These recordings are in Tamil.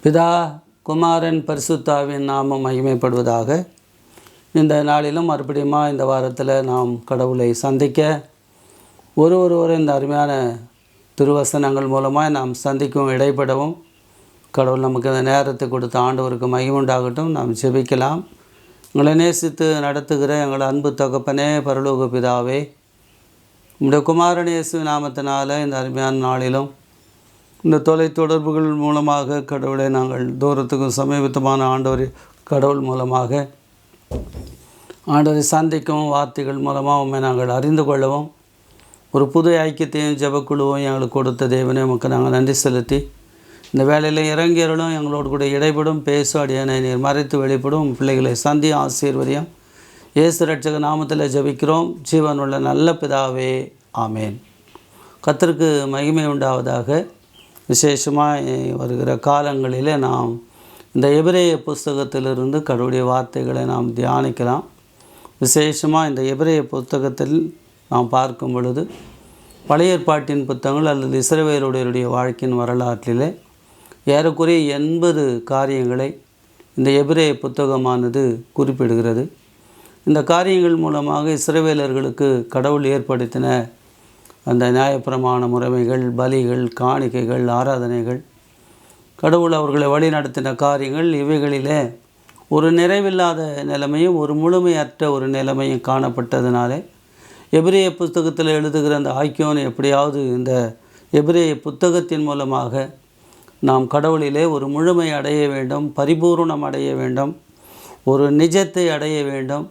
பிதா, குமாரன், பரிசுத்தாவின் நாமம் மகிமைப்படுவதாக. இந்த நாளிலும் மறுபடியும் இந்த வாரத்தில் நாம் கடவுளை சந்திக்க ஒருவரை இந்த அருமையான திருவசனங்கள் மூலமாக நாம் சந்திக்கும் இடைப்படவும் கடவுள் நமக்கு இந்த நேரத்தை கொடுத்த ஆண்டவருக்கு மகிமுண்டாகட்டும். நாம் ஜெபிக்கலாம். எங்களை நேசித்து நடத்துகிற எங்கள் அன்பு தகப்பனே, பரலோக பிதாவே, உம்முடைய குமாரன் இயேசு நாமத்தினால இந்த அருமையான நாளிலும் இந்த தொலைத்தொடர்புகள் மூலமாக கடவுளை நாங்கள் தூரத்துக்கும் சமீபத்தமான கடவுள் மூலமாக ஆண்டவரை சந்திக்கவும் வார்த்தைகள் மூலமாக உண்மை நாங்கள் அறிந்து கொள்ளவும் ஒரு புது ஐக்கியத்தையும் ஜெபக்குழுவும் எங்களுக்கு கொடுத்த தேவனே உமக்கு நாங்கள் நன்றி செலுத்தி இந்த வேலையில் இறங்கியறலும் எங்களோடு கூட இடைப்படும் பேசும் அடியானை நீர் மறைத்து வெளிப்படும் பிள்ளைகளை சந்தி ஆசீர்வதியம் இயேசு ரட்சக நாமத்தில் ஜெபிக்கிறோம். ஜீவனுள்ள நல்ல பிதாவே, ஆமேன். கர்த்தருக்கு மகிமை உண்டாவதாக. விசேஷமாக வருகிற காலங்களில் நாம் இந்த எபிரேய புஸ்தகத்திலிருந்து கடவுளுடைய வார்த்தைகளை நாம் தியானிக்கலாம். விசேஷமாக இந்த எபிரேய புத்தகத்தில் நாம் பார்க்கும் பொழுது பழைய ஏற்பாட்டின் புத்தகங்கள் அல்லது இஸ்ரவேலுடையருடைய வாழ்க்கையின் வரலாற்றிலே ஏறக்குறைய 80 காரியங்களை இந்த எபிரேய புத்தகமானது குறிப்பிடுகிறது. இந்த காரியங்கள் மூலமாக இஸ்ரவேலர்களுக்கு கடவுள் ஏற்படுத்தின அந்த நியாயப்பிரமாண முறைமைகள், பலிகள், காணிக்கைகள், ஆராதனைகள், கடவுள் அவர்களை வழி நடத்தின காரியங்கள், இவைகளிலே ஒரு நிறைவில்லாத நிலைமையும் ஒரு முழுமையற்ற ஒரு நிலைமையும் காணப்பட்டதினாலே எபிரேய புத்தகத்தில் எழுதுகிற அந்த ஆக்கியோன் எப்படியாவது இந்த எபிரேய புத்தகத்தின் மூலமாக நாம் கடவுளிலே ஒரு முழுமை அடைய வேண்டும், பரிபூர்ணம் அடைய வேண்டும், ஒரு நிஜத்தை அடைய வேண்டும்,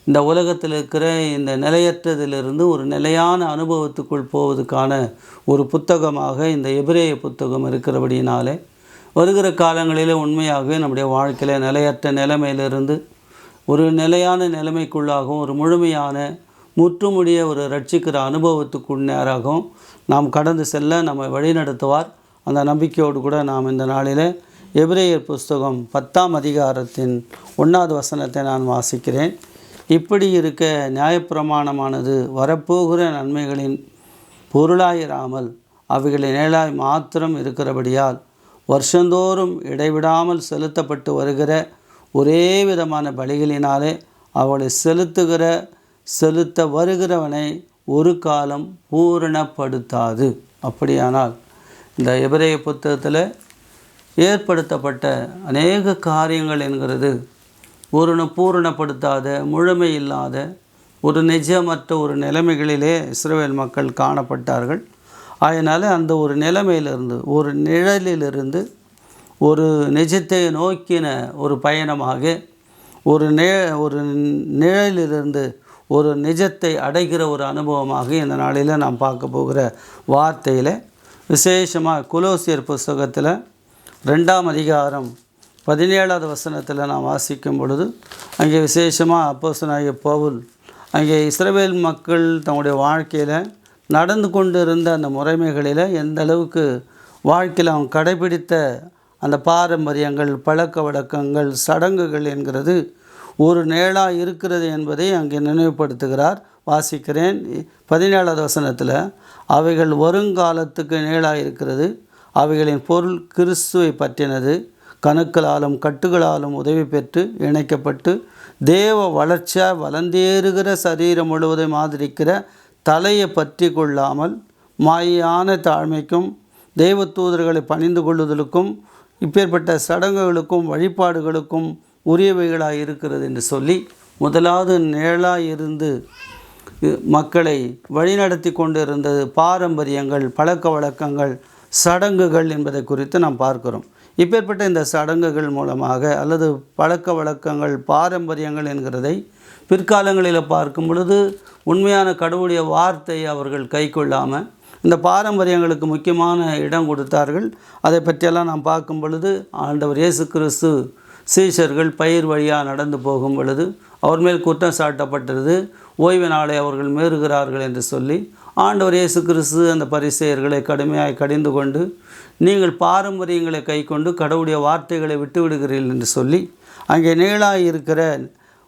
இந்த உலகத்தில் இருக்கிற இந்த நிலையற்றதிலிருந்து ஒரு நிலையான அனுபவத்துக்குள் போவதுக்கான ஒரு புத்தகமாக இந்த எபிரேய புத்தகம் இருக்கிறபடியினாலே வருகிற காலங்களில் உண்மையாகவே நம்முடைய வாழ்க்கையில் நிலையற்ற நிலைமையிலிருந்து ஒரு நிலையான நிலைமைக்குள்ளாகவும் ஒரு முழுமையான முற்றுமுடிய ஒரு ரட்சிக்கிற அனுபவத்துக்கு நேராகவும் நாம் கடந்து செல்ல நம்மை வழிநடத்துவார். அந்த நம்பிக்கையோடு கூட நாம் இந்த நாளில் எபிரேயர் புஸ்தகம் 10ஆம் அதிகாரத்தின் 1வது வசனத்தை நான் வாசிக்கிறேன். இப்படி இருக்க நியாயப்பிரமாணமானது வரப்போகிற நன்மைகளின் பொருளாயிராமல் அவைகளின் நிழலாய் மாத்திரம் இருக்கிறபடியால் வருஷந்தோறும் இடைவிடாமல் செலுத்தப்பட்டு வருகிற ஒரே விதமான பலிகளினாலே அவளை செலுத்த வருகிறவனை ஒரு காலம் பூரணப்படுத்தாது. அப்படியானால் இந்த எபிரேய புத்தகத்தில் ஏற்படுத்தப்பட்ட அநேக காரியங்கள் என்கிறது ஒரு பூரணப்படுத்தாத, முழுமை இல்லாத, ஒரு நிஜமற்ற ஒரு நிலைமைகளிலே இஸ்ரவேல் மக்கள் காணப்பட்டார்கள். அதனால் அந்த ஒரு நிலைமையிலிருந்து, ஒரு நிழலிலிருந்து ஒரு நிஜத்தை நோக்கின ஒரு பயணமாக, ஒரு நிழலிலிருந்து ஒரு நிஜத்தை அடைகிற ஒரு அனுபவமாக இந்த நாளில் நாம் பார்க்க போகிற வார்த்தையில் விசேஷமாக கொலோசியர் புஸ்தகத்தில் 2ஆம் அதிகாரம் 17வது வசனத்தில் நாம் வாசிக்கும் பொழுது அங்கே விசேஷமாக அப்போஸ்தலனாகிய பவுல் அங்கே இஸ்ரவேல் மக்கள் தங்களுடைய வாழ்க்கையில் நடந்து கொண்டு இருந்த அந்த முறைமைகளில் எந்த அளவுக்கு வாழ்க்கையில் அவங்க கடைபிடித்த அந்த பாரம்பரியங்கள், பழக்க வழக்கங்கள், சடங்குகள் என்கிறது ஒரு நிழலாக இருக்கிறது என்பதை அங்கே நினைவுபடுத்துகிறார். வாசிக்கிறேன் 17வது வசனத்தில், அவைகள் வருங்காலத்துக்கு நிழலாக இருக்கிறது, அவைகளின் பொருள் கிறிஸ்துவை பற்றினது, கணுக்களாலும் கட்டுகளாலும் உதவி பெற்று இணைக்கப்பட்டு தேவ வளர்ச்சியாக வளர்ந்தேறுகிற சரீரம் முழுவதும் ஆதரிக்கிற தலையை பற்றி கொள்ளாமல் மாயான தாழ்மைக்கும் தெய்வ தூதர்களை பணிந்து கொள்ளுதலுக்கும் இப்பேற்பட்ட சடங்குகளுக்கும் வழிபாடுகளுக்கும் உரியவைகளாக இருக்கிறது என்று சொல்லி முதலாவது நிழலாக இருந்து மக்களை வழிநடத்தி கொண்டு இருந்தது பாரம்பரியங்கள், பழக்க வழக்கங்கள், சடங்குகள் என்பதை குறித்து நாம் பார்க்கிறோம். இப்பேற்பட்ட இந்த சடங்குகள் மூலமாக அல்லது பழக்க வழக்கங்கள், பாரம்பரியங்கள் என்கிறதை பிற்காலங்களில் பார்க்கும் பொழுது உண்மையான கடவுளுடைய வார்த்தையை அவர்கள் கை கொள்ளாமல் இந்த பாரம்பரியங்களுக்கு முக்கியமான இடம் கொடுத்தார்கள். அதை பற்றியெல்லாம் நாம் பார்க்கும் பொழுது ஆண்டவர் இயேசு கிறிஸ்து சீஷர்கள் பயிர் வழியாக நடந்து போகும் பொழுது அவர் மேல் குற்றம் சாட்டப்பட்டது, ஓய்வு நாளை அவர்கள் மீறுகிறார்கள் என்று சொல்லி ஆண்டவர் இயேசு கிறிஸ்து அந்த பரிசேயர்களை கடுமையாய் கடிந்து கொண்டு, நீங்கள் பாரம்பரியங்களை கை கொண்டு கடவுளுடைய வார்த்தைகளை விட்டு விடுகிறீர்கள் என்று சொல்லி அங்கே நிழலாக இருக்கிற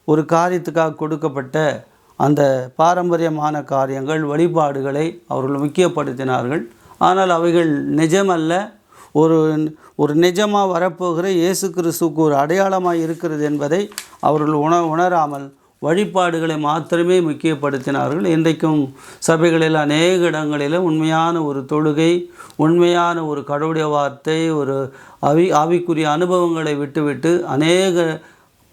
ஒரு காரியத்துக்காக கொடுக்கப்பட்ட அந்த பாரம்பரியமான காரியங்கள், வழிபாடுகளை அவர்கள் முக்கியப்படுத்தினார்கள். ஆனால் அவைகள் நிஜமல்ல, ஒரு ஒரு நிஜமாக வரப்போகிற இயேசு கிறிஸ்துவுக்கு ஒரு அடையாளமாக இருக்கிறது என்பதை அவர்கள் உணராமல் வழிபாடுகளை மாத்திரமே முக்கியப்படுத்தினார்கள். இன்றைக்கும் சபைகளில் அநேக இடங்களில் உண்மையான ஒரு தொழுகை, உண்மையான ஒரு கடவுளுடைய வார்த்தை, ஒரு ஆவிக்குரிய அனுபவங்களை விட்டுவிட்டு அநேக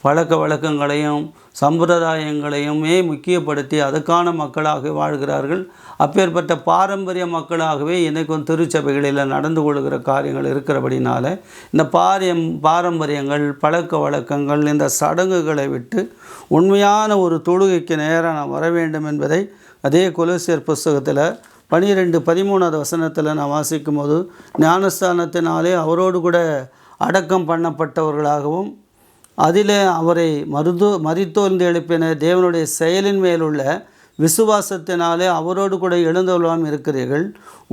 பழக்க வழக்கங்களையும் சம்பிரதாயங்களையுமே முக்கியப்படுத்தி அதுக்கான மக்களாக வாழ்கிறார்கள். அப்பேற்பட்ட பாரம்பரிய மக்களாகவே இன்றைக்கும் திருச்சபைகளில் நடந்து கொள்கிற காரியங்கள் இருக்கிறபடினால இந்த பாரம்பரியங்கள், பழக்க வழக்கங்கள், இந்த சடங்குகளை விட்டு உண்மையான ஒரு தொழுகைக்கு நேராக நாம் வர வேண்டும் என்பதை அதே கொலோசியர் புஸ்தகத்தில் 12-13 வசனத்தில் நான் வாசிக்கும் போது, ஞானஸ்தானத்தினாலே அவரோடு கூட அடக்கம் பண்ணப்பட்டவர்களாகவும் அதிலே அவரை மரித்தோர்ந்து எழுப்பின தேவனுடைய செயலின் மேலுள்ள விசுவாசத்தினாலே அவரோடு கூட எழுந்தவர்களாம் இருக்கிறீர்கள்.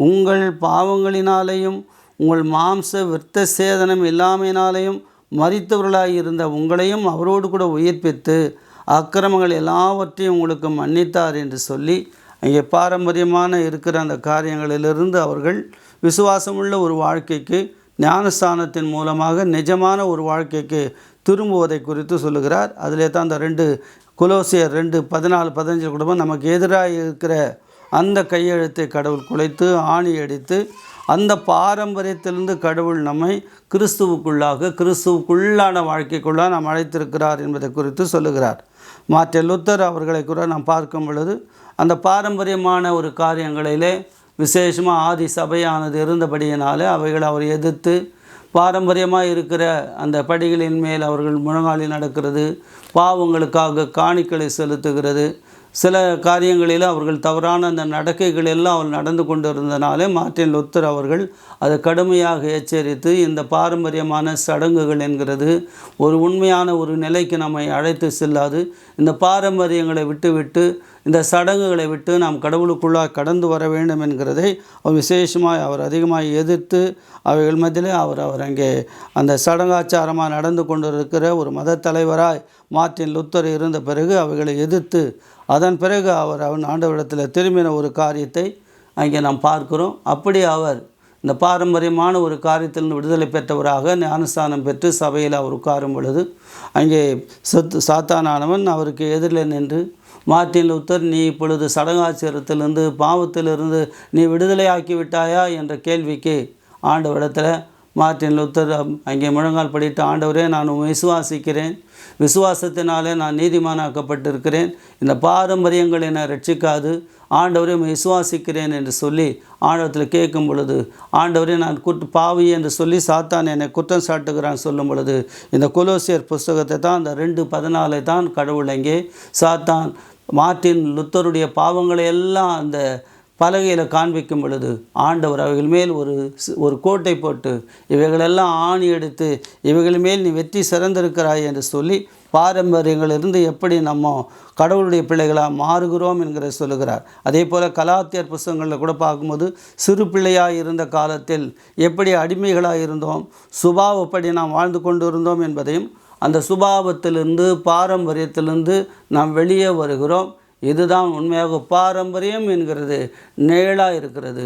உங்கள் பாவங்களினாலேயும் உங்கள் மாம்ச விருத்த சேதனம் இல்லாமையினாலேயும் மரித்தவர்களாக இருந்த உங்களையும் அவரோடு கூட உயிர்ப்பித்து அக்கிரமங்கள் எல்லாவற்றையும் உங்களுக்கு மன்னித்தார் என்று சொல்லி, அங்கே பாரம்பரியமான இருக்கிற அந்த காரியங்களிலிருந்து அவர்கள் விசுவாசமுள்ள ஒரு வாழ்க்கைக்கு ஞானஸ்தானத்தின் மூலமாக நிஜமான ஒரு வாழ்க்கைக்கு திரும்புவதை குறித்து சொல்லுகிறார். அதிலே தான் அந்த கொலோசியர் 2:14-15 குடும்பம் நமக்கு எதிராக இருக்கிற அந்த கையெழுத்தை கடவுள் குலைத்து ஆணி அடித்து அந்த பாரம்பரியத்திலிருந்து கடவுள் நம்மை கிறிஸ்துவுக்குள்ளான வாழ்க்கைக்குள்ளாக நாம் அழைத்திருக்கிறார் என்பதை குறித்து சொல்லுகிறார். மார்ட்டின் லூத்தர் அவர்களை கூட நாம் பார்க்கும் பொழுது அந்த பாரம்பரியமான ஒரு காரியங்களிலே விசேஷமாக ஆதி சபையானது இருந்தபடியினாலே அவைகளை அவர் எதிர்த்து பாரம்பரியமாக இருக்கிற அந்த படிகளின் மேல் அவர்கள் முழங்காலில் நடக்கிறது, பாவங்களுக்காக காணிக்களை செலுத்துகிறது, சில காரியங்களில் அவர்கள் தவறான அந்த நடக்கைகள் எல்லாம் அவர் நடந்து கொண்டு இருந்தனாலே மார்ட்டின் லூத்தர் அவர்கள் அதை கடுமையாக எச்சரித்து, இந்த பாரம்பரியமான சடங்குகள் என்கிறது ஒரு உண்மையான ஒரு நிலைக்கு நம்மை அழைத்து செல்லாது, இந்த பாரம்பரியங்களை விட்டுவிட்டு இந்த சடங்குகளை விட்டு நாம் கடவுளுக்குள்ளாக கடந்து வர வேண்டும் என்கிறதை அவர் விசேஷமாக அவர் அதிகமாக எதிர்த்து அவைகள் மத்தியிலே அவர் அங்கே அந்த சடங்காச்சாரமாக நடந்து கொண்டிருக்கிற ஒரு மத தலைவராய் மார்ட்டின் லூத்தர் இருந்த பிறகு அவைகளை எதிர்த்து அதன் பிறகு அவர் ஆண்டவரிடத்தில் திரும்பின ஒரு காரியத்தை அங்கே நாம் பார்க்கிறோம். அப்படி அவர் இந்த பாரம்பரியமான ஒரு காரியத்திலிருந்து விடுதலை பெற்றவராக ஞானஸ்தானம் பெற்று சபையில் அவர் உட்காரும் பொழுது அங்கே சாத்தானானவன் அவருக்கு எதிரில் நின்று, மார்ட்டின் லூத்தர், நீ இப்பொழுது சடங்காச்சாரத்திலிருந்து பாவத்திலிருந்து நீ விடுதலையாக்கி விட்டாயா என்ற கேள்விக்கு ஆண்டவரிடத்தில் மார்ட்டின் லூத்தர் அங்கே முழங்கால் படிட்டு, ஆண்டவரே, நான் விசுவாசிக்கிறேன், விசுவாசத்தினாலே நான் நீதிமானாக்கப்பட்டிருக்கிறேன், இந்த பாரம்பரியங்கள் என்னை ரட்சிக்காது, ஆண்டவரே விசுவாசிக்கிறேன் என்று சொல்லி ஆண்டவத்தில் கேட்கும் பொழுது, ஆண்டவரே நான் பாவி என்று சொல்லி சாத்தான் என்னை குற்றம் சாட்டுகிறான் சொல்லும் பொழுது, இந்த கொலோசியர் புஸ்தகத்தை தான் அந்த 2:14 தான் கடவுள் அங்கே சாத்தான் மார்ட்டின் லூத்தருடைய பாவங்களை எல்லாம் அந்த பலகையில் காண்பிக்கும் பொழுது ஆண்டவர் அவைகள் மேல் ஒரு கோட்டை போட்டு இவைகளெல்லாம் ஆணி எடுத்து இவைகள் மேல் நீ வெற்றி சிறந்திருக்கிறாய் என்று சொல்லி பாரம்பரியங்களிலிருந்து எப்படி நம்ம கடவுளுடைய பிள்ளைகளாக மாறுகிறோம் என்கிற சொல்லுகிறார். அதே போல் கலாத்தியர் புஸ்தகங்களில் கூட பார்க்கும்போது சிறு பிள்ளையாக இருந்த காலத்தில் எப்படி அடிமைகளாக இருந்தோம், சுபாவப்படி நாம் வாழ்ந்து கொண்டு இருந்தோம் என்பதையும், அந்த சுபாவத்திலிருந்து பாரம்பரியத்திலிருந்து நாம் வெளியே வருகிறோம். இதுதான் உண்மையாக பாரம்பரியம் என்கிறது நிழலாக இருக்கிறது,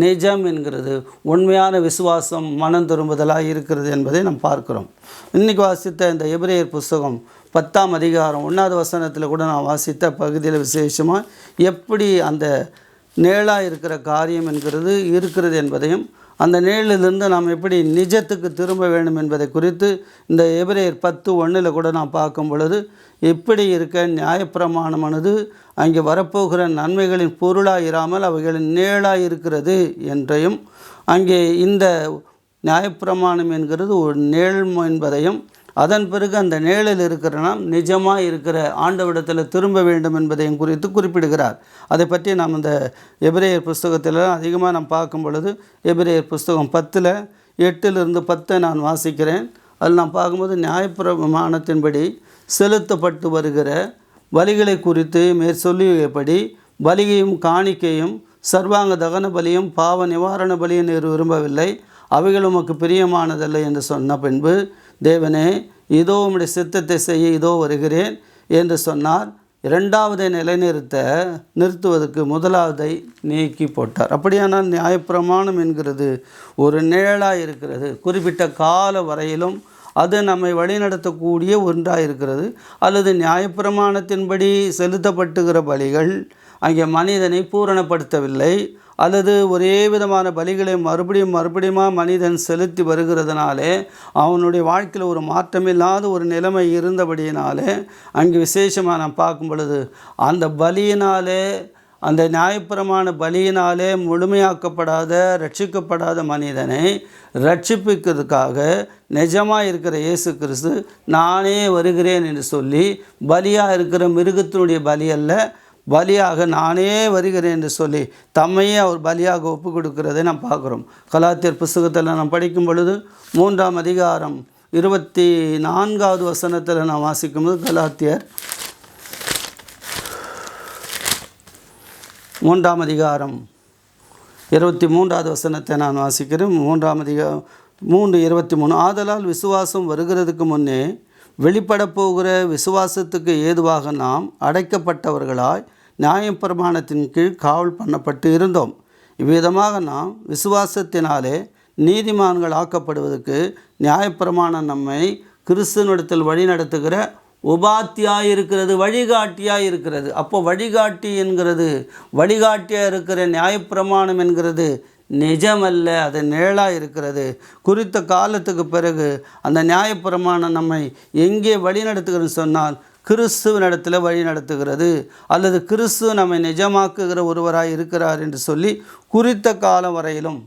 நிஜம் என்கிறது உண்மையான விசுவாசம், மனம் திரும்புதலாக இருக்கிறது என்பதை நாம் பார்க்கிறோம். இன்றைக்கி வாசித்த இந்த எபிரேயர் புஸ்தகம் 10ஆம் அதிகாரம் 1வது வசனத்தில் கூட நான் வாசித்த பகுதியில் விசேஷமாக எப்படி அந்த நிழலாக இருக்கிற காரியம் என்கிறது இருக்கிறது என்பதையும், அந்த நிழலிலிருந்து நாம் எப்படி நிஜத்துக்கு திரும்ப வேண்டும் என்பதை குறித்து இந்த எபிரேயர் 10:1 கூட நாம் பார்க்கும் பொழுது, இப்படி இருக்க நியாயப்பிரமாணமானது அங்கே வரப்போகிற நன்மைகளின் பொருளாக இராமல் அவைகளின் நிழலாக இருக்கிறது என்றையும், அங்கே இந்த நியாயப்பிரமாணம் என்கிறது ஒரு நிழல் என்பதையும், அதன் பிறகு அந்த நிழலில் இருக்கிற நாம் நிஜமாக இருக்கிற ஆண்டவரிடத்தில் திரும்ப வேண்டும் என்பதையும் குறித்து குறிப்பிடுகிறார். அதை பற்றி நாம் இந்த எபிரேயர் புஸ்தகத்தில் அதிகமாக நாம் பார்க்கும் பொழுது, எபிரேயர் புஸ்தகம் 10:8-10 நான் வாசிக்கிறேன். அதில் நான் பார்க்கும்போது, நியாயப்பிரமாணத்தின்படி செலுத்தப்பட்டு வருகிற பலிகளை குறித்து மேற்சொல்லியபடி பலியையும் காணிக்கையும் சர்வாங்க தகன பலியும் பாவ நிவாரண பலியும் நீர் விரும்பவில்லை, அவைகள் உமக்கு பிரியமானதல்ல என்று சொன்ன பின்பு, தேவனே, இதோ உம்முடைய சித்தத்தை செய்ய இதோ வருகிறேன் என்று சொன்னார். இரண்டாவதை நிறுத்துவதற்கு முதலாவதை நீக்கி போட்டார். அப்படியானால் நியாயப்பிரமாணம் என்கிறது ஒரு நிழலாக இருக்கிறது. குறிப்பிட்ட கால வரையிலும் அது நம்மை வழிநடத்தக்கூடிய ஒன்றாக இருக்கிறது. அல்லது நியாயப்பிரமாணத்தின்படி செலுத்தப்பட்டுகிற பலிகள் அங்கே மனிதனை பூரணப்படுத்தவில்லை. அல்லது ஒரே விதமான பலிகளை மறுபடியும் மனிதன் செலுத்தி வருகிறதுனாலே அவனுடைய வாழ்க்கையில் ஒரு மாற்றமில்லாத ஒரு நிலைமை இருந்தபடியினாலே அங்கே விசேஷமாக நாம் பார்க்கும் பொழுது அந்த பலியினாலே, அந்த நியாயப்பிரமாண பலியினாலே முழுமையாக்கப்படாத ரட்சிக்கப்படாத மனிதனை ரட்சிப்பிக்கிறதுக்காக நிஜமாக இருக்கிற இயேசு கிறிஸ்து நானே வருகிறேன் என்று சொல்லி பலியாக இருக்கிற மிருகத்தினுடைய பலி அல்ல, பலியாக நானே வருகிறேன் என்று சொல்லி தம்மையே அவர் பலியாக ஒப்பு கொடுக்கிறதை நாம் பார்க்குறோம். கலாத்தியர் புஸ்தகத்தில் நாம் படிக்கும் பொழுது 3ஆம் அதிகாரம் 24வது வசனத்தில் நாம் வாசிக்கும்போது, கலாத்தியர் 3ஆம் அதிகாரம் 23வது வசனத்தை நான் வாசிக்கிறேன். 3ஆம் அதிகாரம் 3:23, ஆதலால் விசுவாசம் வருகிறதுக்கு முன்னே வெளிப்படப் போகிற விசுவாசத்துக்கு ஏதுவாக நாம் அடைக்கப்பட்டவர்களாய் நியாயப்பிரமாணத்தின் கீழ் காவல் பண்ணப்பட்டு இருந்தோம். இவ்விதமாக நாம் விசுவாசத்தினாலே நீதிமான்கள் ஆக்கப்படுவதற்கு நியாயப்பிரமாணம் நம்மை கிறிஸ்துவனிடத்தில் வழி நடத்துகிற உபாத்தியாக இருக்கிறது, வழிகாட்டியாக இருக்கிறது. அப்போ வழிகாட்டி என்கிறது, வழிகாட்டியாக இருக்கிற நியாயப்பிரமாணம் என்கிறது நிஜமல்ல, அது நிழலாக இருக்கிறது. குறித்த காலத்துக்கு பிறகு அந்த நியாயப்பிரமாணம் நம்மை எங்கே வழி நடத்துகிறதுன்னு சொன்னால் கிறிஸ்துவனிடத்தில் வழி நடத்துகிறது. அல்லது கிறிஸ்து நம்மை நிஜமாக்குகிற ஒருவராய் இருக்கிறார் என்று சொல்லி குறித்த காலம் வரையிலும்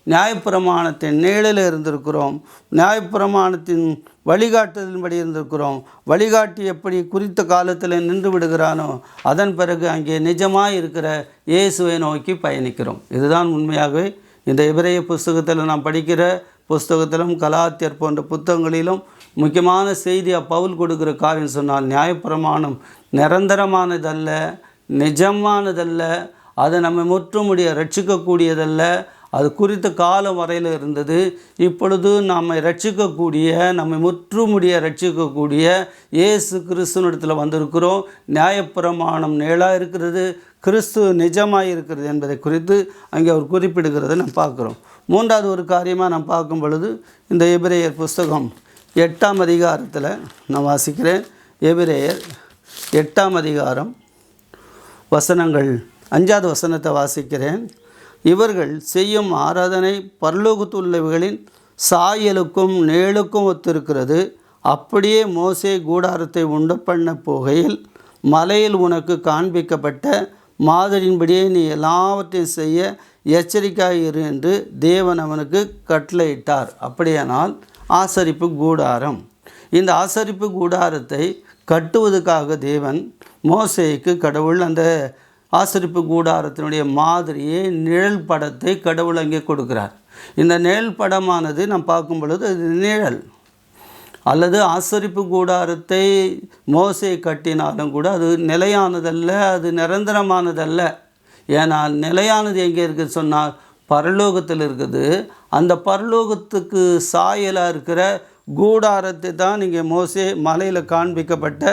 நியாயப்பிரமாணத்தின் நிழலில் இருந்திருக்கிறோம். நியாயப்பிரமாணத்தின் வழிகாட்டுதலின்படி இருந்திருக்கிறோம். வழிகாட்டி எப்படி குறித்த காலத்தில் நின்று விடுகிறானோ அதன் பிறகு அங்கே நிஜமாக இருக்கிற இயேசுவை நோக்கி பயணிக்கிறோம். இதுதான் உண்மையாகவே இந்த எபிரேய புஸ்தகத்தில் நாம் படிக்கிற புஸ்தகத்திலும் கலாத்தியர் போன்ற புத்தகங்களிலும் முக்கியமான செய்தியாக பவுல் கொடுக்குற காரியம் சொன்னால், நியாயப்பிரமாணம் நிரந்தரமானதல்ல, நிஜமானதல்ல, அது நம்ம முற்றுமுடிய ரட்சிக்கக்கூடியதல்ல, அது குறித்த காலம் வரையில் இருந்தது. இப்பொழுது நம்மை ரட்சிக்கக்கூடிய, நம்மை முற்றுமுடிய ரட்சிக்கக்கூடிய இயேசு கிறிஸ்துவனிடத்தில் வந்திருக்கிறோம். நியாயப்பிரமாணம் நிழலாக இருக்கிறது, கிறிஸ்து நிஜமாக இருக்கிறது என்பதை குறித்து அங்கே அவர் குறிப்பிடுகிறதை நாம் பார்க்குறோம். மூன்றாவது ஒரு காரியமாக நாம் பார்க்கும் பொழுது இந்த எபிரேயர் புஸ்தகம் 8ஆம் அதிகாரத்தில் நான் வாசிக்கிறேன். எபிரேயர் 8ஆம் அதிகாரம் வசனங்கள் 5வது வசனத்தை வாசிக்கிறேன். இவர்கள் செய்யும் ஆராதனை பரலோகத்துள்ளவைகளின் சாயலுக்கும் நிழலுக்கும் ஒத்திருக்கிறது. அப்படியே மோசே கூடாரத்தை உண்டு பண்ண போகையில் மலையில் உனக்கு காண்பிக்கப்பட்ட மாதிரியின்படியே நீ எல்லாவற்றையும் செய்ய எச்சரிக்கையாக இரு என்று தேவன் அவனுக்கு கட்டளையிட்டார். அப்படியானால் ஆசரிப்பு கூடாரம், இந்த ஆசரிப்பு கூடாரத்தை கட்டுவதற்காக தேவன் மோசேக்கு கடவுள் அந்த ஆசரிப்பு கூடாரத்தினுடைய மாதிரியை நிழல் படத்தை கடவுள் அங்கே கொடுக்கிறார். இந்த நிழல் படமானது நாம் பார்க்கும் பொழுது அது நிழல், அல்லது ஆசரிப்பு கூடாரத்தை மோசே கட்டினாலும் கூட அது நிலையானதல்ல, அது நிரந்தரமானதல்ல. ஏனால் நிலையானது எங்கே இருக்குது சொன்னால் பரலோகத்தில் இருக்குது. அந்த பரலோகத்துக்கு சாயலாக இருக்கிற கூடாரத்தை தான் இங்கே மோசே மலையில் காண்பிக்கப்பட்ட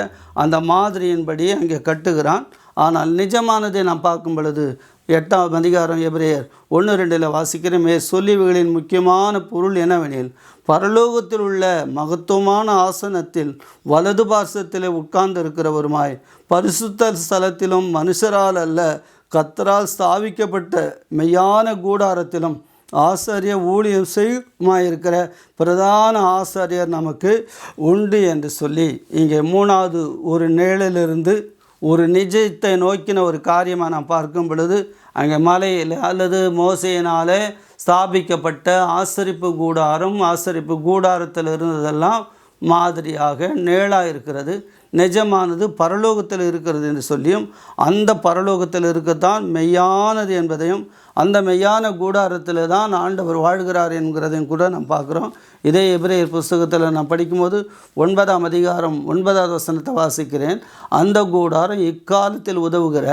அந்த மாதிரியின்படி அங்கே கட்டுகிறான். ஆனால் நிஜமானதை நாம் பார்க்கும் பொழுது 8ஆம் அதிகாரம் எபிரேயர் 1:2 வாசிக்கிறமே, சொல்லிவுகளின் முக்கியமான பொருள் என்னவெனில், பரலோகத்தில் உள்ள மகத்துவமான ஆசனத்தில் வலது பார்சத்தில் உட்கார்ந்து இருக்கிறவருமாய் பரிசுத்த ஸ்தலத்திலும் மனுஷரால் அல்ல கர்த்தரால் ஸ்தாபிக்கப்பட்ட மெய்யான கூடாரத்திலும் ஆசாரிய ஊழியம் செய்யுமாயிருக்கிற பிரதான ஆசாரியர் நமக்கு உண்டு என்று சொல்லி இங்கே 3வது ஒரு நிழலிலிருந்து ஒரு நிஜத்தை நோக்கின ஒரு காரியமாக நாம் பார்க்கும் பொழுது அங்கே மலையில் அல்லது மோசையினாலே ஸ்தாபிக்கப்பட்ட ஆசரிப்பு கூடாரம், ஆசரிப்பு கூடாரத்தில் இருந்ததெல்லாம் மாதிரியாக நிழலாக இருக்கிறது. நிஜமானது பரலோகத்தில் இருக்கிறது என்று சொல்லியும் அந்த பரலோகத்தில் இருக்கத்தான் மெய்யானது என்பதையும் அந்த மெய்யான கூடாரத்தில் தான் ஆண்டவர் வாழ்கிறார் என்கிறதையும் கூட நாம் பார்க்குறோம். இதே எபிரேயர் புஸ்தகத்தில் நான் படிக்கும்போது 9ஆம் அதிகாரம் 9வது வசனத்தை வாசிக்கிறேன். அந்த கூடாரம் இக்காலத்தில் உதவுகிற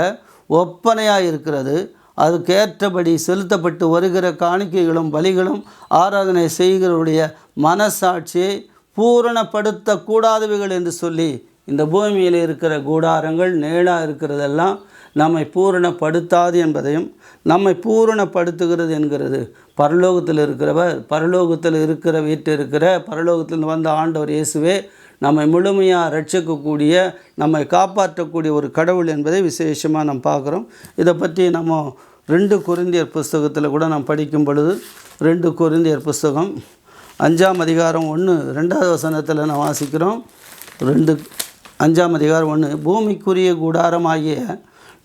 ஒப்பனையாக இருக்கிறது. அதுக்கேற்றபடி செலுத்தப்பட்டு வருகிற காணிக்கைகளும் பலிகளும் ஆராதனை செய்கிறவருடைய மனசாட்சியை பூரணப்படுத்தக்கூடாதவைகள் என்று சொல்லி இந்த பூமியில் இருக்கிற கூடாரங்கள் நேளாக இருக்கிறதெல்லாம் நம்மை பூரணப்படுத்தாது என்பதையும், நம்மை பூரணப்படுத்துகிறது என்கிறது பரலோகத்தில் இருக்கிறவர், பரலோகத்தில் இருக்கிற வீட்டில் பரலோகத்தில் வந்த ஆண்டவர் இயேசுவே நம்மை முழுமையாக ரட்சிக்கக்கூடிய, நம்மை காப்பாற்றக்கூடிய ஒரு கடவுள் என்பதை விசேஷமாக நம்ம பார்க்குறோம். இதை பற்றி நம்ம 2 கொரிந்தியர் புஸ்தகத்தில் கூட நாம் படிக்கும் பொழுது 2 கொரிந்தியர் புஸ்தகம் 5ஆம் அதிகாரம் 1-2வது வசனத்தில் நான் வாசிக்கிறோம். 5ஆம் அதிகாரம் 1, பூமிக்குரிய கூடாரமாகிய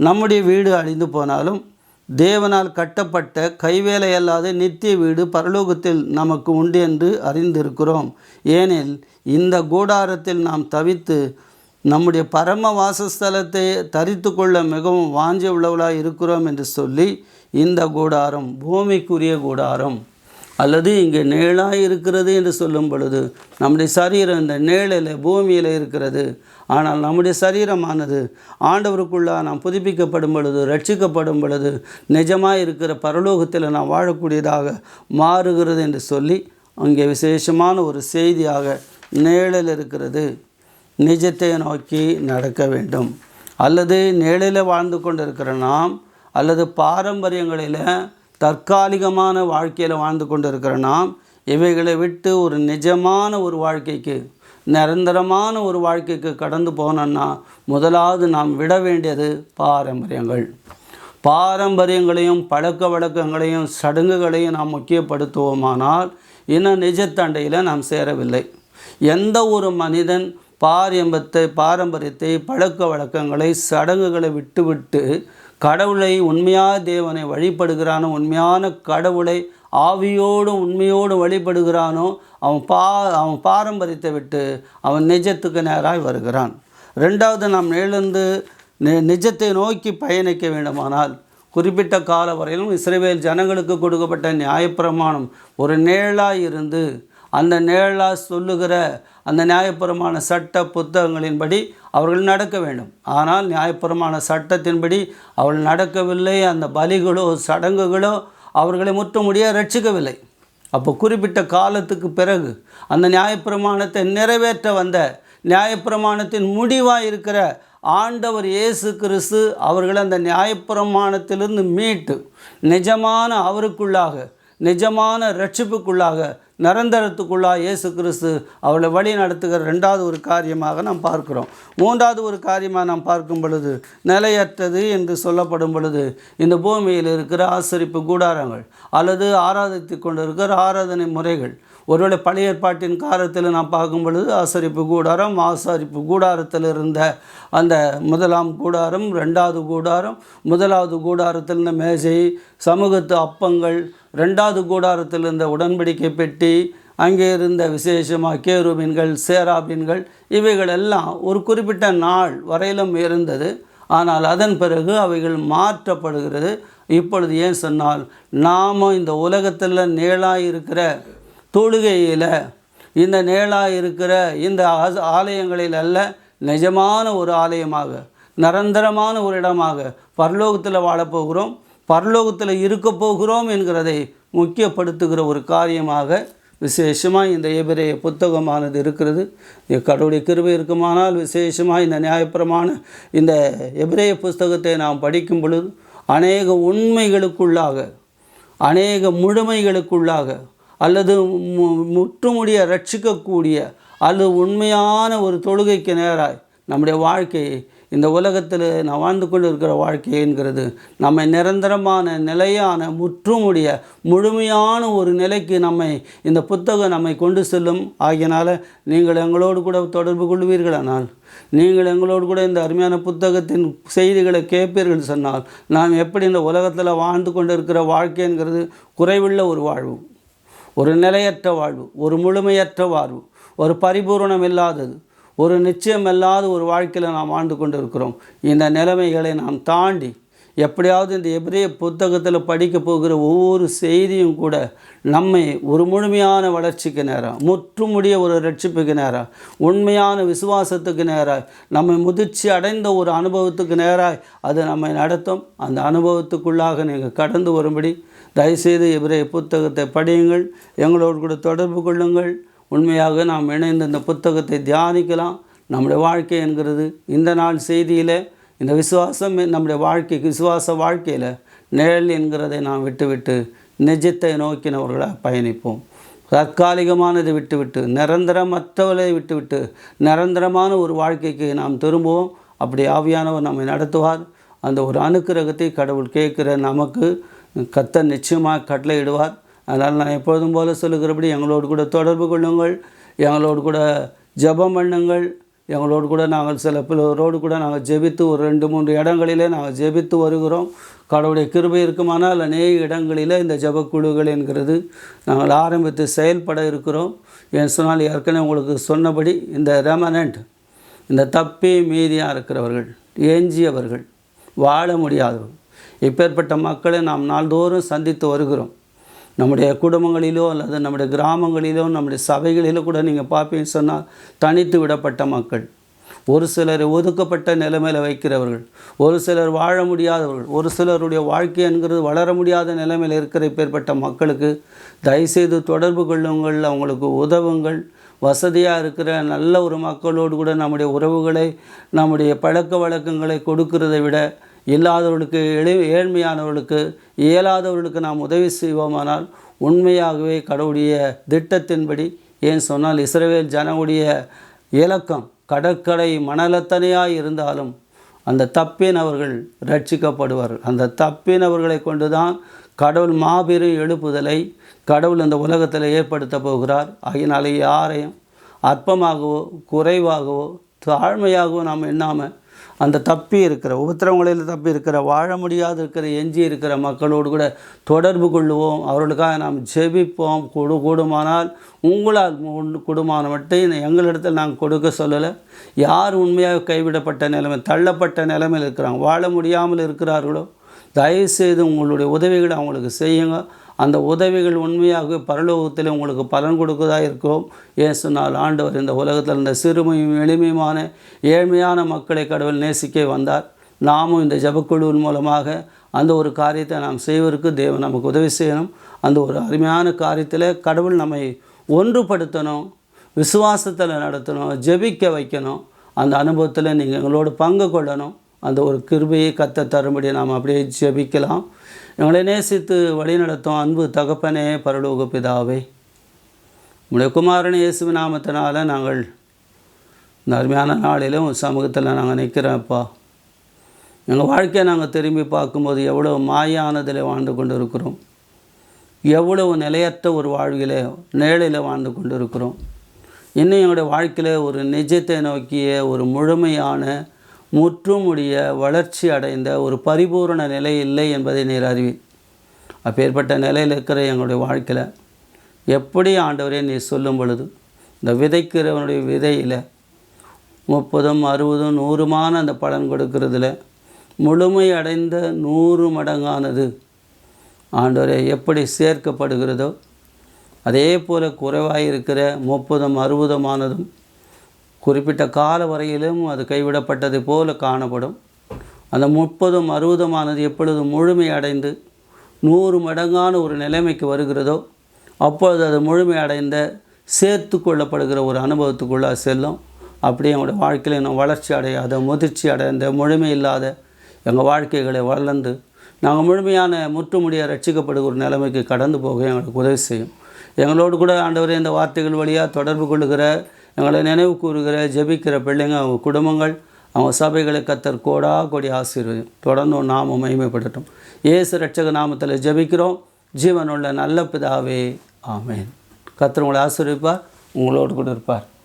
நம்முடைய வீடு அழிந்து போனாலும் தேவனால் கட்டப்பட்ட கைவேலை அல்லாத நித்திய வீடு பரலோகத்தில் நமக்கு உண்டு என்று அறிந்திருக்கிறோம். ஏனெனில் இந்த கூடாரத்தில் நாம் தவித்து நம்முடைய பரம வாசஸ்தலத்தை தரித்து கொள்ள மிகவும் வாஞ்சை உள்ளவளாக இருக்கிறோம் என்று சொல்லி, இந்த கூடாரம் பூமிக்குரிய கூடாரம் அல்லது இங்கே நேளாக இருக்கிறது என்று சொல்லும் பொழுது நம்முடைய சரீரம் இந்த நேளில் பூமியில் இருக்கிறது. ஆனால் நம்முடைய சரீரமானது ஆண்டவருக்குள்ளாக நாம் புதுப்பிக்கப்படும் பொழுது, ரட்சிக்கப்படும் பொழுது நிஜமாக இருக்கிற பரலோகத்தில் நாம் வாழக்கூடியதாக மாறுகிறது என்று சொல்லி அங்கே விசேஷமான ஒரு செய்தியாக நேளில் இருக்கிறது நிஜத்தை நோக்கி நடக்க வேண்டும். அல்லது நேளில் வாழ்ந்து கொண்டிருக்கிற நாம், அல்லது பாரம்பரியங்களில் தற்காலிகமான வாழ்க்கையில் வாழ்ந்து கொண்டிருக்கிற நாம், இவைகளை விட்டு ஒரு நிஜமான ஒரு வாழ்க்கைக்கு, நிரந்தரமான ஒரு வாழ்க்கைக்கு கடந்து போனோன்னா முதலாவது நாம் விட வேண்டியது பாரம்பரியங்களையும் பழக்க வழக்கங்களையும் சடங்குகளையும் நாம் முக்கியப்படுத்துவோமானால் இன்னும் நிஜத்தண்டையில் நாம் சேரவில்லை. எந்த ஒரு மனிதன் பாரம்பரியத்தை பழக்க வழக்கங்களை சடங்குகளை விட்டுவிட்டு கடவுளை, உண்மையான தேவனை வழிபடுகிறானோ, உண்மையான கடவுளை ஆவியோடும் உண்மையோடு வழிபடுகிறானோ, அவன் பாரம்பரியத்தை விட்டு அவன் நிஜத்துக்கு நேராக வருகிறான். 2வது, நாம் எழுந்து நிஜத்தை நோக்கி பயணிக்க வேண்டுமானால் குறிப்பிட்ட கால வரையிலும் இஸ்ரவேல் ஜனங்களுக்கு கொடுக்கப்பட்ட நியாயப்பிரமாணம் ஒரு நேளாக இருந்து அந்த நேளாக சொல்லுகிற அந்த நியாயப்பிரமாண சட்ட புத்தகங்களின்படி அவர்கள் நடக்க வேண்டும். ஆனால் நியாயப்பிரமாண சட்டத்தின்படி அவர்கள் நடக்கவில்லை. அந்த பலிகளோ சடங்குகளோ அவர்களை முற்றுமுடிய ரட்சிக்கவில்லை. அப்போ குறிப்பிட்ட காலத்துக்கு பிறகு அந்த நியாயப்பிரமாணத்தை நிறைவேற்ற வந்த நியாயப்பிரமாணத்தின் முடிவாக இருக்கிற ஆண்டவர் இயேசு கிறிஸ்து அவர்களை அந்த நியாயப்பிரமாணத்திலிருந்து மீட்டு நிஜமான அவருக்குள்ளாக, நிஜமான ரட்சிப்புக்குள்ளாக, நிரந்தரத்துக்குள்ளாக இயேசு கிறிஸ்து அவளை வழி நடத்துகிற 2வது ஒரு காரியமாக நாம் பார்க்கிறோம். 3வது ஒரு காரியமாக நாம் பார்க்கும் பொழுது நிலையற்றது என்று சொல்லப்படும் பொழுது இந்த பூமியில் இருக்கிற ஆசரிப்பு கூடாரங்கள் அல்லது ஆராதித்து கொண்டு இருக்கிற ஆராதனை முறைகள். ஒருவேளை பழைய ஏற்பாட்டின் காலத்தில் நாம் பார்க்கும் பொழுது ஆசரிப்பு கூடாரத்தில் இருந்த அந்த 1ஆம் கூடாரம், 2வது கூடாரம், 1வது கூடாரத்தில் இருந்த மேஜை, சமூகத்து அப்பங்கள், 2வது கூடாரத்தில் இருந்த உடன்படிக்கை பெட்டி, அங்கே இருந்த விசேஷமாக கேருபீன்கள், சேராபீன்கள், இவைகள் எல்லாம் ஒரு குறிப்பிட்ட நாள் வரையிலும் இருந்தது. ஆனால் அதன் பிறகு அவைகள் மாற்றப்படுகிறது. இப்பொழுது ஏன் சொன்னால், நாம் இந்த உலகத்தில் நேளாக இருக்கிற தொழுகையில், இந்த நேளாக இருக்கிற இந்த ஆலயங்களில் அல்ல, நிஜமான ஒரு ஆலயமாக, நிரந்தரமான ஒரு இடமாக பரலோகத்தில் வாழப்போகிறோம், பரலோகத்தில் இருக்க போகிறோம் என்கிறதை முக்கியப்படுத்துகிற ஒரு காரியமாக விசேஷமாக இந்த எபிரேய புத்தகமானது இருக்கிறது. கடவுளுடைய கிருபை இருக்குமானால் விசேஷமாக இந்த நியாயப்பிரமாண இந்த எபிரேய புஸ்தகத்தை நாம் படிக்கும் பொழுது அநேக உண்மைகளுக்குள்ளாக, அநேக முழுமைகளுக்குள்ளாக, அல்லது முற்றுமுடிய ரட்சிக்கக்கூடிய அல்லது உண்மையான ஒரு தொழுகைக்கு நேராய் நம்முடைய வாழ்க்கையை, இந்த உலகத்தில் நான் வாழ்ந்து கொண்டு இருக்கிற வாழ்க்கை என்கிறது நம்மை நிரந்தரமான, நிலையான, முற்றுமுடிய முழுமையான ஒரு நிலைக்கு இந்த புத்தகம் நம்மை கொண்டு செல்லும். ஆகியனால நீங்கள் எங்களோடு கூட தொடர்பு கொள்வீர்களானால், நீங்கள் எங்களோடு கூட இந்த அருமையான புத்தகத்தின் செய்திகளை கேட்பீர்கள் சொன்னால், நாம் எப்படி இந்த உலகத்தில் வாழ்ந்து கொண்டு இருக்கிற வாழ்க்கை என்கிறது குறைவுள்ள ஒரு வாழ்வு, ஒரு நிலையற்ற வாழ்வு, ஒரு முழுமையற்ற வாழ்வு, ஒரு பரிபூரணம் இல்லாதது, ஒரு நிச்சயமில்லாத ஒரு வாழ்க்கையில் நாம் வாழ்ந்து கொண்டு இருக்கிறோம். இந்த நிலைமைகளை நாம் தாண்டி எப்படியாவது இந்த எபிரேய புத்தகத்தில் படிக்க போகிற ஒவ்வொரு செய்தியும் கூட நம்மை ஒரு முழுமையான வளர்ச்சிக்கு நேராக, முற்றுமுடிய ஒரு ரட்சிப்புக்கு நேராக, உண்மையான விசுவாசத்துக்கு நேராக, நம்மை முதிர்ச்சி அடைந்த ஒரு அனுபவத்துக்கு நேராக அது நம்மை நடத்தும். அந்த அனுபவத்துக்குள்ளாக நீங்கள் கடந்து வரும்படி தயவுசெய்து எபிரேய புத்தகத்தை படியுங்கள், எங்களோடு கூட தொடர்பு கொள்ளுங்கள். உண்மையாக நாம் இணைந்து இந்த புத்தகத்தை தியானிக்கலாம். நம்முடைய வாழ்க்கை என்கிறது இந்த நாள் செய்தியில் இந்த விசுவாசம் நம்முடைய வாழ்க்கைக்கு விசுவாச வாழ்க்கையில் நிழல் என்கிறதை நாம் விட்டுவிட்டு நிஜத்தை நோக்கினவர்களாக பயணிப்போம். தற்காலிகமானதை விட்டுவிட்டு நிரந்தரமற்றவளை விட்டுவிட்டு நிரந்தரமான ஒரு வாழ்க்கைக்கு நாம் திரும்புவோம். அப்படி ஆவியானவர் நம்மை நடத்துவார். அந்த ஒரு அனுக்கிரகத்தை கடவுள் கேட்குற நமக்கு கர்த்தர் நிச்சயமாக கட்டளையிடுவார். அதனால் நான் எப்பொழுதும் போல சொல்லுகிறபடி எங்களோடு கூட தொடர்பு கொள்ளுங்கள், எங்களோடு கூட ஜெபம் பண்ணுங்கள். எங்களோடு கூட நாங்கள் சில பிறரோடு கூட நாங்கள் ஜெபித்து ஒரு 2-3 இடங்களிலே நாங்கள் ஜெபித்து வருகிறோம். கடவுளுடைய கிருபை இருக்குமானால் அநேக இடங்களில் இந்த ஜெபக்குழுக்கள் என்கிறது நாங்கள் ஆரம்பித்து செயல்பட இருக்கிறோம். ஏன் சொன்னால் ஏற்கனவே உங்களுக்கு சொன்னபடி இந்த ரெமனண்ட், இந்த தப்பி மீதியாக இருக்கிறவர்கள், எஞ்சியவர்கள், வாழ முடியாதவர்கள், இப்பேற்பட்ட மக்களை நாம் நாள்தோறும் சந்தித்து வருகிறோம். நம்முடைய குடும்பங்களிலோ அல்லது நம்முடைய கிராமங்களிலோ நம்முடைய சபைகளிலோ கூட நீங்கள் பார்ப்பீங்கன்னு சொன்னால் தனித்து விடப்பட்ட மக்கள், ஒரு சிலர் ஒதுக்கப்பட்ட நிலைமையில் வைக்கிறவர்கள், ஒரு சிலர் வாழ முடியாதவர்கள், ஒரு சிலருடைய வாழ்க்கை என்கிறது வளர முடியாத நிலைமையில் இருக்கிற இப்பேற்பட்ட மக்களுக்கு தயவுசெய்து தொடர்பு கொள்ளுங்கள், அவங்களுக்கு உதவுங்கள். வசதியாக இருக்கிற நல்ல ஒரு மக்களோடு கூட நம்முடைய உறவுகளை நம்முடைய பழக்க வழக்கங்களை கொடுக்கிறதை விட இல்லாதவர்களுக்கு ஏழ்மையானவர்களுக்கு இயலாதவர்களுக்கு நாம் உதவி செய்வோமானால் உண்மையாகவே கடவுளுடைய திட்டத்தின்படி, ஏன் சொன்னால் இஸ்ரவேல் ஜனங்களுடைய இலக்கம் கடற்கரை மணலத்தனையாக இருந்தாலும் அந்த தப்பினவர்கள் ரட்சிக்கப்படுவார்கள். அந்த தப்பினவர்களை கொண்டு தான் கடவுள் மாபெரும் எழுப்புதலை கடவுள் இந்த உலகத்தில் ஏற்படுத்த போகிறார். ஆகினாலே யாரையும் அற்பமாகவோ குறைவாகவோ தாழ்மையாகவோ நாம் எண்ணாமல் அந்த தப்பி இருக்கிற உபத்திரவங்களில் தப்பி இருக்கிற வாழ முடியாது இருக்கிற எஞ்சி இருக்கிற மக்களோடு கூட தொடர்பு கொள்ளுவோம். அவர்களுக்காக நாம் ஜெபிப்போம். கூடுமானால் உங்களால் கூடுமான மட்டும் எங்களிடத்தில் நாங்கள் கொடுக்க சொல்லலை. யார் உண்மையாக கைவிடப்பட்ட நிலைமை தள்ளப்பட்ட நிலைமையில் இருக்கிறாங்க, வாழ முடியாமல் இருக்கிறார்களோ தயவுசெய்து உங்களுடைய உதவிகளை அவங்களுக்கு செய்யுங்க. அந்த உதவிகள் உண்மையாக பரலோகத்தில் உங்களுக்கு பலன் கொடுக்கதாக இருக்கும். ஏன் சொன்னால் ஆண்டவர் இந்த உலகத்தில் இந்த சிறுமையும் எளிமையுமான ஏழ்மையான மக்களை கடவுள் நேசிக்க வந்தார். நாமும் இந்த ஜெபக்குழுவின் மூலமாக அந்த ஒரு காரியத்தை நாம் செய்வதற்கு தேவன் நமக்கு உதவி செய்யணும். அந்த ஒரு அருமையான காரியத்தில் கடவுள் நம்மை ஒன்றுபடுத்தணும், விசுவாசத்தில் நடத்தணும், ஜெபிக்க வைக்கணும். அந்த அனுபவத்தில் நீங்கள் எங்களோடு பங்கு கொள்ளணும். அந்த ஒரு கிருபையை கத்த தரும்படி நாம் அப்படியே ஜெபிக்கலாம். எங்களை நேசித்து வழிநடத்தும் அன்பு தகப்பனே, பரலோக பிதாவே, உங்களுடைய குமாரன் இயேசுவின் நாமத்தினால நாங்கள் இந்த அருமையான நாளிலும் சமூகத்தில் நாங்கள் நிற்கிறோம்ப்பா. எங்கள் வாழ்க்கையை நாங்கள் திரும்பி பார்க்கும்போது எவ்வளோ மாயானதில் வாழ்ந்து கொண்டு இருக்கிறோம், எவ்வளவு நிலையற்ற ஒரு வாழ்விலே நிழலில் வாழ்ந்து கொண்டு இருக்கிறோம். இன்னும் எங்களுடைய வாழ்க்கையில் ஒரு நிஜத்தை நோக்கிய ஒரு முழுமையான முற்றுமுடிய வளர்ச்சி அடைந்த ஒரு பரிபூரண நிலை இல்லை என்பதை நீர் அறிவி. அப்பேற்பட்ட நிலையில் இருக்கிற எங்களுடைய வாழ்க்கையில் எப்படி ஆண்டவரே நீர் சொல்லும் பொழுது இந்த விதைக்கிறவனுடைய விதையில் 30, 60, 100மான அந்த பலன் கொடுக்கறதுல முழுமை அடைந்த 100 மடங்கானது ஆண்டவரே எப்படி சேர்க்கப்படுகிறதோ அதே போல் குறைவாக இருக்கிற 30, 60ஆனதும் குறிப்பிட்ட கால வரையிலும் அது கைவிடப்பட்டது போல காணப்படும். அந்த 30, 60ஆனது எப்பொழுது முழுமை அடைந்து 100 மடங்கான ஒரு நிலைமைக்கு வருகிறதோ அப்பொழுது அது முழுமை அடைந்த சேர்த்து கொள்ளப்படுகிற ஒரு அனுபவத்துக்குள்ளே செல்லும். அப்படியே எங்களுடைய வாழ்க்கையில் இன்னும் வளர்ச்சி அடையாத, முதிர்ச்சி அடைந்த, முழுமை இல்லாத எங்கள் வாழ்க்கைகளை வளர்ந்து நாங்கள் முழுமையான முற்றுமுடிய ரட்சிக்கப்படுகிற ஒரு நிலைமைக்கு கடந்து போக எங்களுக்கு உதவி செய்யும். எங்களோடு கூட ஆண்டவரே இந்த வார்த்தைகள் வழியாக தொடர்பு கொள்ளுகிற, எங்களை நினைவு கூறுகிற, ஜெபிக்கிற பிள்ளைங்க, அவங்க குடும்பங்கள், அவங்க சபைகளை கத்தர் கோடி ஆசீர்வதியும். தொடர்ந்து நாம மகிமைப்படட்டும். இயேசு ரட்சக நாமத்தில் ஜெபிக்கிறோம் ஜீவனுள்ள நல்ல பிதாவே, ஆமேன். கத்தர் உங்களை ஆசீர்வதிப்பார், உங்களோடு கூட இருப்பார்.